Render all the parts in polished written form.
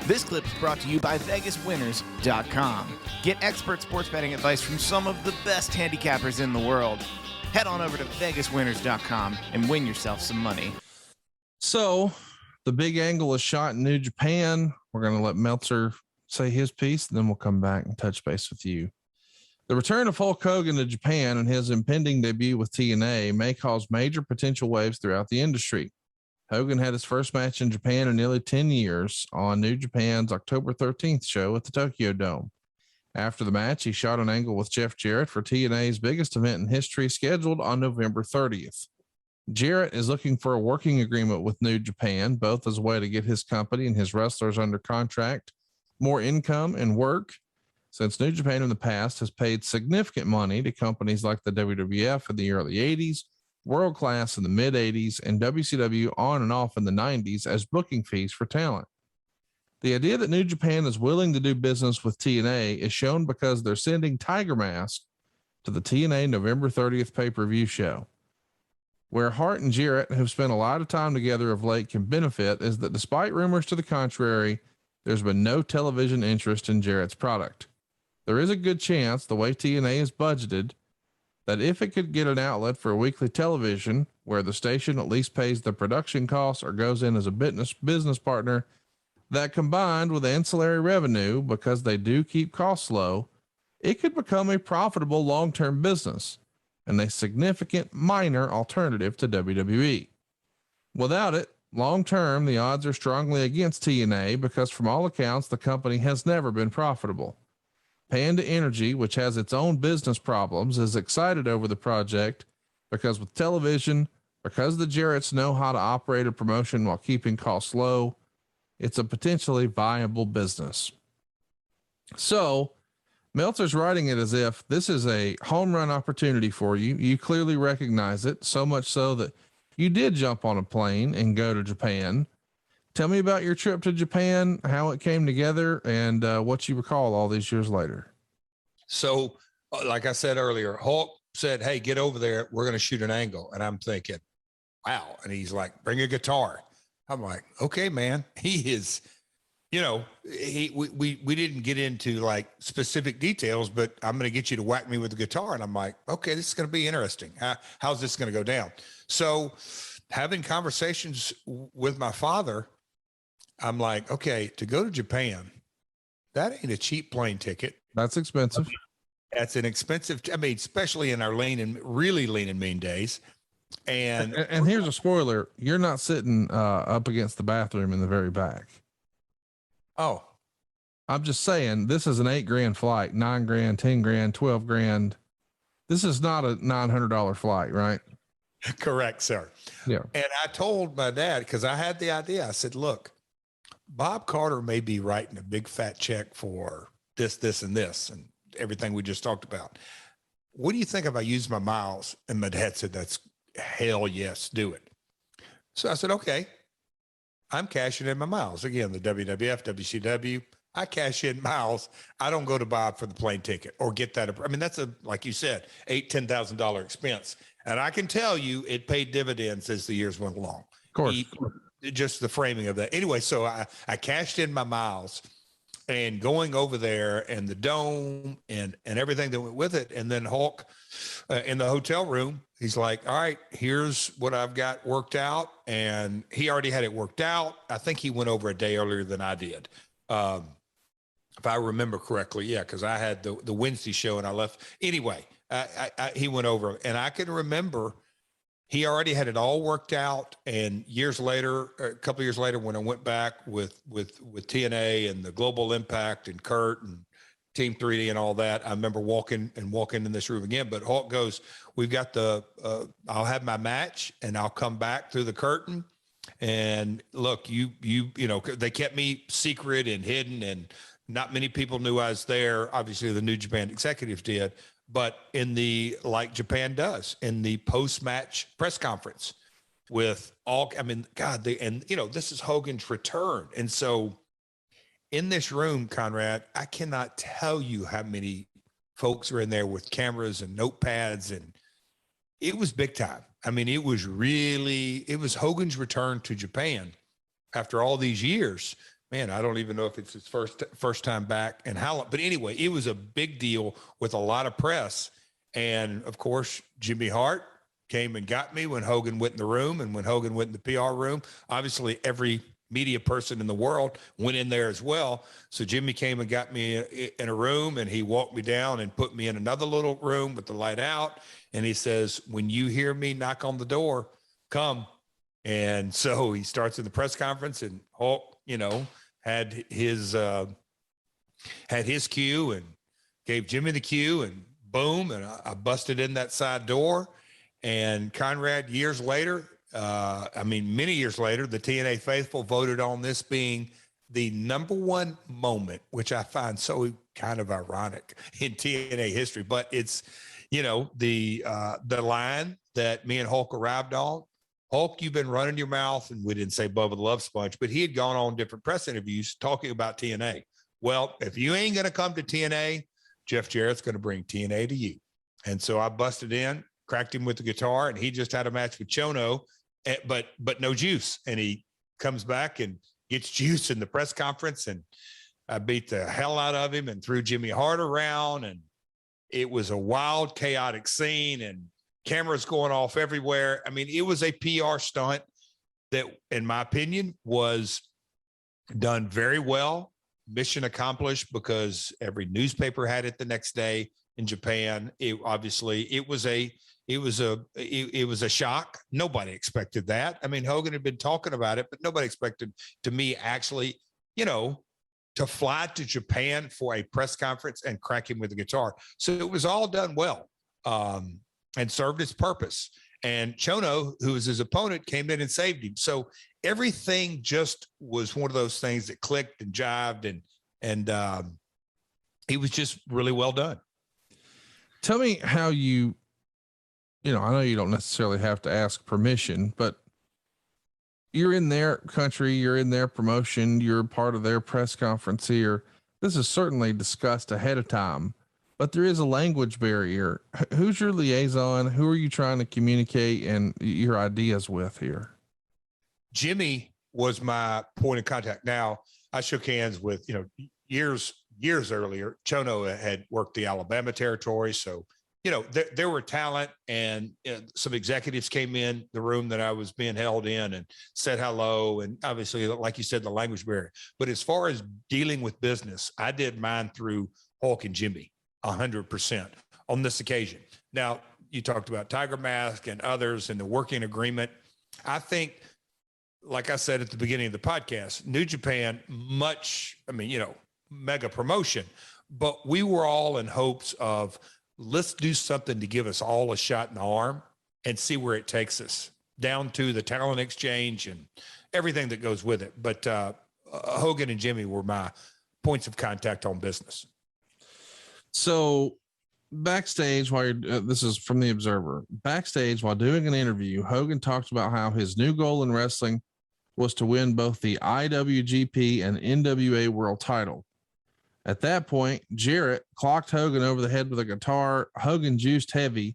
This clip is brought to you by VegasWinners.com. Get expert sports betting advice from some of the best handicappers in the world. Head on over to VegasWinners.com and win yourself some money. So the big angle is shot in New Japan. We're going to let Meltzer say his piece, and then we'll come back and touch base with you. The return of Hulk Hogan to Japan and his impending debut with TNA may cause major potential waves throughout the industry. Hogan had his first match in Japan in nearly 10 years on New Japan's October 13th show at the Tokyo Dome. After the match, he shot an angle with Jeff Jarrett for TNA's biggest event in history, scheduled on November 30th. Jarrett is looking for a working agreement with New Japan, both as a way to get his company and his wrestlers under contract, more income and work, since New Japan in the past has paid significant money to companies like the WWF in the early 80s, World Class in the mid 80s, and WCW on and off in the 90s as booking fees for talent. The idea that New Japan is willing to do business with TNA is shown because they're sending Tiger Mask to the TNA November 30th pay-per-view show. Where Hart and Jarrett have spent a lot of time together of late can benefit is that despite rumors to the contrary, there's been no television interest in Jarrett's product. There is a good chance, the way TNA is budgeted, that if it could get an outlet for weekly television where the station at least pays the production costs or goes in as a business partner, that combined with ancillary revenue, because they do keep costs low, it could become a profitable long-term business and a significant minor alternative to WWE. Without it, long-term, the odds are strongly against TNA because from all accounts, the company has never been profitable. Panda Energy, which has its own business problems, is excited over the project because with television, because the Jarretts know how to operate a promotion while keeping costs low, it's a potentially viable business. So Meltzer's writing it as if this is a home run opportunity for you. You clearly recognize it, so much so that you did jump on a plane and go to Japan. Tell me about your trip to Japan, how it came together, and what you recall all these years later. So, like I said earlier, Hulk said, "Hey, get over there. We're going to shoot an angle." And I'm thinking, wow. And he's like, "Bring a guitar." I'm like, okay, man. He is, we didn't get into like specific details, but I'm going to get you to whack me with the guitar. And I'm like, okay, this is going to be interesting. How's this going to go down? So having conversations with my father, I'm like, okay, to go to Japan, that ain't a cheap plane ticket. That's expensive. That's an expensive, especially in our really lean and mean days. And here's a spoiler. You're not sitting up against the bathroom in the very back. Oh, I'm just saying, this is an $8,000 flight, $9,000, $10,000, $12,000. This is not a $900 flight, right? Correct, sir. Yeah. And I told my dad, because I had the idea, I said, look, Bob Carter may be writing a big fat check for this, and everything we just talked about. What do you think if I use my miles? And my dad said, that's hell yes, do it. So I said, okay, I'm cashing in my miles. Again, the WWF, WCW, I cash in miles. I don't go to Bob for the plane ticket or get that. I mean, that's like you said, $10,000 expense. And I can tell you it paid dividends as the years went along. Of course. Just the framing of that. Anyway, so I cashed in my miles and going over there and the dome and everything that went with it. And then Hulk in the hotel room, he's like, all right, here's what I've got worked out. And he already had it worked out. I think he went over a day earlier than I did. If I remember correctly. Yeah. Cause I had the Wednesday show and I left anyway. He went over and I can remember he already had it all worked out. And years later, a couple of years later, when I went back with TNA and the Global Impact and Kurt and Team 3D and all that, I remember walking in this room again. But Hulk goes, "We've got I'll have my match and I'll come back through the curtain. And look, you know, they kept me secret and hidden, and not many people knew I was there. Obviously, the New Japan executives did." But like Japan does, in the post-match press conference with this is Hogan's return. And so in this room, Conrad, I cannot tell you how many folks were in there with cameras and notepads, and it was big time. I mean, it was Hogan's return to Japan after all these years. man, I don't even know if it's his first time back and how long. But anyway, it was a big deal with a lot of press. And of course, Jimmy Hart came and got me when Hogan went in the room, and when Hogan went in the PR room. Obviously, every media person in the world went in there as well. So Jimmy came and got me in a room, and he walked me down and put me in another little room with the light out. And he says, when you hear me knock on the door, come. And so he starts in the press conference, and Hulk, had his cue and gave Jimmy the cue, and boom. And I busted in that side door. And Conrad, years later, many years later, the TNA faithful voted on this being the number one moment, which I find so kind of ironic in TNA history. But it's, the line that me and Hulk arrived on. Hulk, you've been running your mouth, and we didn't say Bubba the Love Sponge, but he had gone on different press interviews talking about TNA. Well, if you ain't going to come to TNA, Jeff Jarrett's going to bring TNA to you. And so I busted in, cracked him with the guitar, and he just had a match with Chono, but no juice. And he comes back and gets juice in the press conference, and I beat the hell out of him and threw Jimmy Hart around. And it was a wild, chaotic scene, and cameras going off everywhere. I mean, it was a PR stunt that, in my opinion, was done very well. Mission accomplished, because every newspaper had it the next day in Japan. It was a shock. Nobody expected that. I mean, Hogan had been talking about it, but nobody expected to me actually, to fly to Japan for a press conference and crack him with the guitar. So it was all done well. And served its purpose. And Chono, who was his opponent, came in and saved him. So everything just was one of those things that clicked and jived, and it was just really well done. Tell me how I know you don't necessarily have to ask permission, but you're in their country, you're in their promotion, you're part of their press conference here. This is certainly discussed ahead of time. But there is a language barrier. Who's your liaison? Who are you trying to communicate and your ideas with here? Jimmy was my point of contact. Now, I shook hands with, years earlier, Chono had worked the Alabama territory. So, there were talent, and some executives came in the room that I was being held in and said hello. And obviously, like you said, the language barrier. But as far as dealing with business, I did mine through Hulk and Jimmy. 100% on this occasion. Now, you talked about Tiger Mask and others and the working agreement. I think, like I said at the beginning of the podcast, New Japan, mega promotion, but we were all in hopes of, let's do something to give us all a shot in the arm and see where it takes us, down to the talent exchange and everything that goes with it. But Hogan and Jimmy were my points of contact on business. So backstage, this is from the Observer, backstage while doing an interview, Hogan talked about how his new goal in wrestling was to win both the IWGP and NWA world title. At that point, Jarrett clocked Hogan over the head with a guitar. Hogan juiced heavy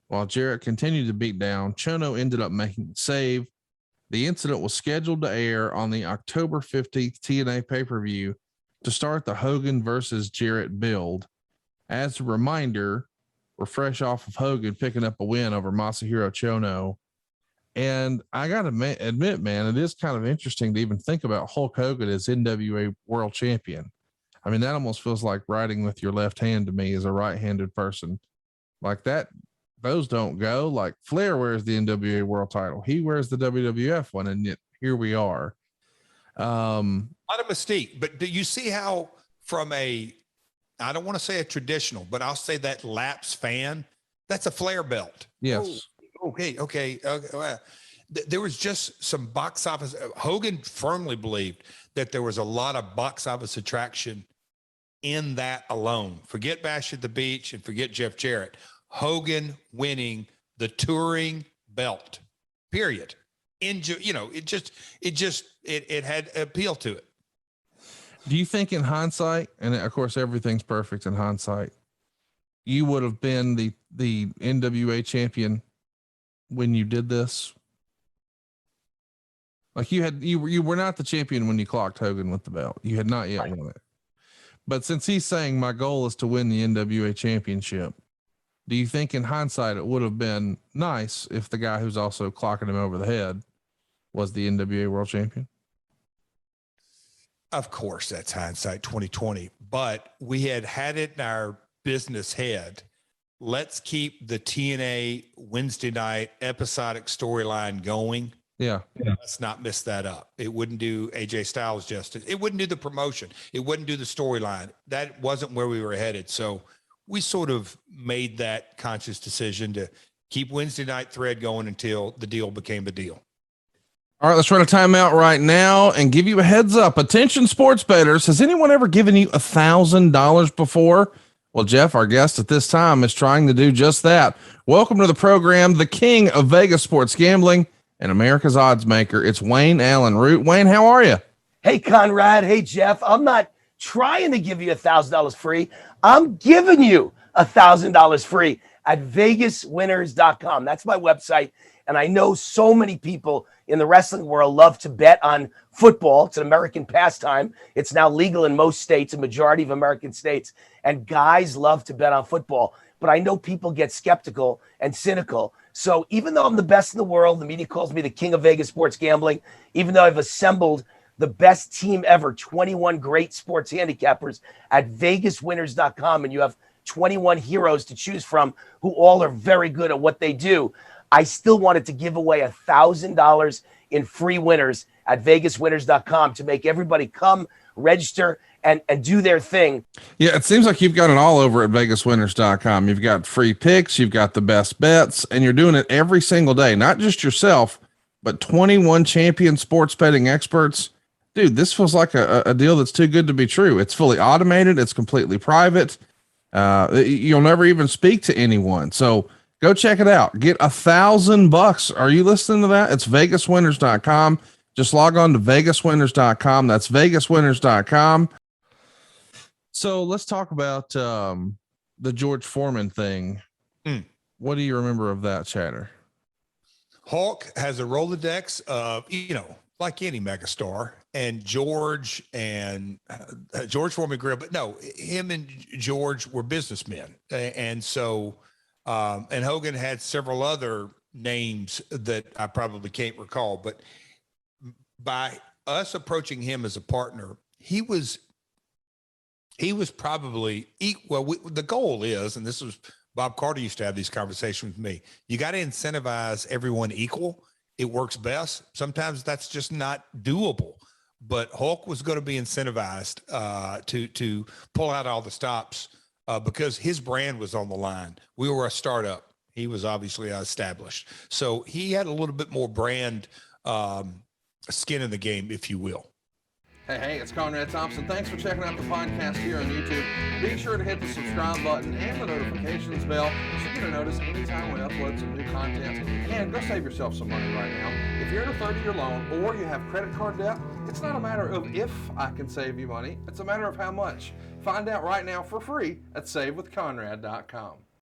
while Jarrett continued to beat down. Chono ended up making the save. The incident was scheduled to air on the October 15th TNA pay-per-view to start the Hogan versus Jarrett build. As a reminder, we're fresh off of Hogan picking up a win over Masahiro Chono. And I got to admit, man, it is kind of interesting to even think about Hulk Hogan as NWA world champion. I mean, that almost feels like writing with your left hand to me as a right-handed person. Like that, those don't go. Like Flair wears the NWA world title. He wears the WWF one, and yet here we are. A lot of mystique, but do you see how from I don't want to say a traditional, but I'll say that Laps fan, that's a Flair belt. Yes. Oh, okay. There was just some box office. Hogan firmly believed that there was a lot of box office attraction in that alone. Forget Bash at the Beach and forget Jeff Jarrett. Hogan winning the touring belt, period. It had appeal to it. Do you think in hindsight, and of course everything's perfect in hindsight, you would have been the NWA champion when you did this? Like you were not the champion when you clocked Hogan with the belt. You had not yet won it. But since he's saying my goal is to win the NWA championship, do you think in hindsight it would have been nice if the guy who's also clocking him over the head was the NWA world champion? Of course, that's hindsight 2020, but we had it in our business head. Let's keep the TNA Wednesday night episodic storyline going. Yeah. Let's not miss that up. It wouldn't do AJ Styles justice. It wouldn't do the promotion. It wouldn't do the storyline. That wasn't where we were headed. So we sort of made that conscious decision to keep Wednesday night thread going until the deal became a deal. All right, let's run a timeout right now and give you a heads up. Attention, sports bettors. Has anyone ever given you $1,000 before? Well, Jeff, our guest at this time, is trying to do just that. Welcome to the program, the king of Vegas sports gambling and America's odds maker. It's Wayne Allen Root. Wayne, how are you? Hey, Conrad. Hey, Jeff. I'm not trying to give you $1,000 free. I'm giving you $1,000 free at vegaswinners.com. That's my website. And I know so many people in the wrestling world love to bet on football. It's an American pastime. It's now legal in most states, a majority of American states. And guys love to bet on football. But I know people get skeptical and cynical. So even though I'm the best in the world, the media calls me the king of Vegas sports gambling, even though I've assembled the best team ever, 21 great sports handicappers at vegaswinners.com, and you have 21 heroes to choose from who all are very good at what they do, I still wanted to give away $1,000 in free winners at vegaswinners.com to make everybody come, register, and do their thing. Yeah, it seems like you've got it all over at vegaswinners.com. You've got free picks, you've got the best bets, and you're doing it every single day, not just yourself, but 21 champion sports betting experts. Dude, this feels like a deal that's too good to be true. It's fully automated. It's completely private. You'll never even speak to anyone. So go check it out. Get $1,000. Are you listening to that? It's vegaswinners.com. Just log on to vegaswinners.com. That's vegaswinners.com. So let's talk about the George Foreman thing. What do you remember of that chatter? Hulk has a Rolodex of, like any megastar, and George Foreman Grill, but no, him and George were businessmen. And so, and Hogan had several other names that I probably can't recall, but by us approaching him as a partner, he was probably the goal is, and this was Bob Carter used to have these conversations with me. You got to incentivize everyone equal. It works best. Sometimes that's just not doable, but Hulk was going to be incentivized to pull out all the stops because his brand was on the line. We were a startup. He was obviously established. So he had a little bit more brand skin in the game, if you will. Hey, it's Conrad Thompson. Thanks for checking out the podcast here on YouTube. Be sure to hit the subscribe button and the notifications bell so you get a notice anytime we upload some new content. And go save yourself some money right now. If you're in a 30-year loan or you have credit card debt, it's not a matter of if I can save you money. It's a matter of how much. Find out right now for free at savewithconrad.com.